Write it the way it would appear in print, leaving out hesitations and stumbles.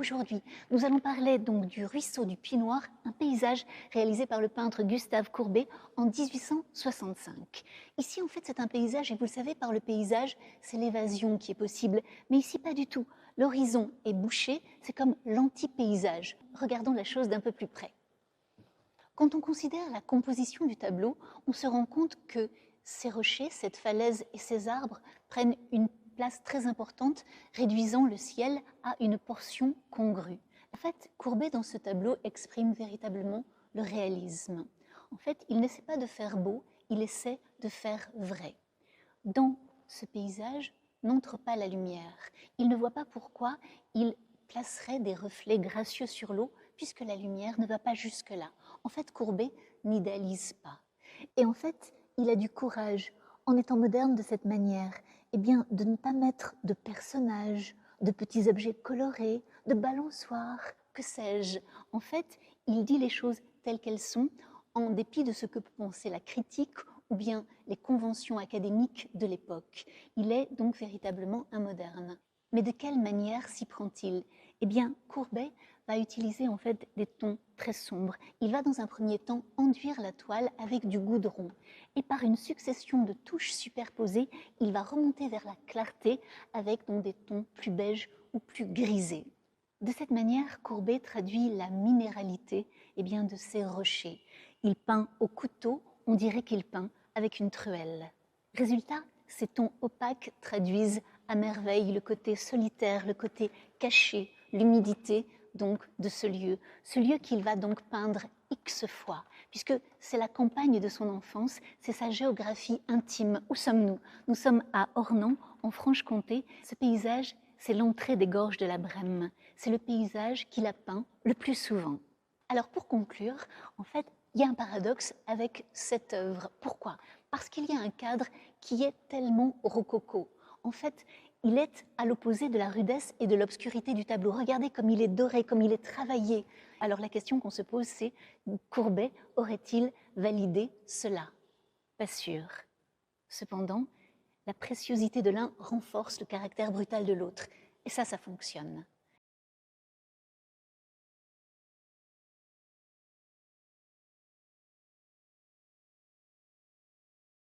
Aujourd'hui, nous allons parler donc du ruisseau du Puy Noir, un paysage réalisé par le peintre Gustave Courbet en 1865. Ici, en fait, c'est un paysage, et vous le savez, par le paysage, c'est l'évasion qui est possible. Mais ici, pas du tout. L'horizon est bouché, c'est comme l'anti-paysage. Regardons la chose d'un peu plus près. Quand on considère la composition du tableau, on se rend compte que ces rochers, cette falaise et ces arbres prennent une place très importante, réduisant le ciel à une portion congrue. En fait, Courbet, dans ce tableau, exprime véritablement le réalisme. En fait, il n'essaie pas de faire beau, il essaie de faire vrai. Dans ce paysage n'entre pas la lumière. Il ne voit pas pourquoi il placerait des reflets gracieux sur l'eau, puisque la lumière ne va pas jusque-là. En fait, Courbet n'idéalise pas. Et en fait, il a du courage, en étant moderne de cette manière, eh bien, de ne pas mettre de personnages, de petits objets colorés, de balançoires, que sais-je. En fait, il dit les choses telles qu'elles sont, en dépit de ce que peut penser la critique ou bien les conventions académiques de l'époque. Il est donc véritablement un moderne. Mais de quelle manière s'y prend-il? Eh bien, Courbet va utiliser en fait des tons très sombres. Il va dans un premier temps enduire la toile avec du goudron. Et par une succession de touches superposées, il va remonter vers la clarté avec donc des tons plus beiges ou plus grisés. De cette manière, Courbet traduit la minéralité bien, de ces rochers. Il peint au couteau, on dirait qu'il peint avec une truelle. Résultat, ces tons opaques traduisent à merveille le côté solitaire, le côté caché, l'humidité donc de ce lieu qu'il va donc peindre X fois, puisque c'est la campagne de son enfance, c'est sa géographie intime. Où sommes-nous? Nous sommes à Ornans, en Franche-Comté. Ce paysage, c'est l'entrée des gorges de la Brème. C'est le paysage qu'il a peint le plus souvent. Alors pour conclure, en fait, il y a un paradoxe avec cette œuvre. Pourquoi? Parce qu'il y a un cadre qui est tellement rococo. En fait, il est à l'opposé de la rudesse et de l'obscurité du tableau. Regardez comme il est doré, comme il est travaillé. Alors la question qu'on se pose, c'est Courbet aurait-il validé cela? Pas sûr. Cependant, la préciosité de l'un renforce le caractère brutal de l'autre. Et ça fonctionne.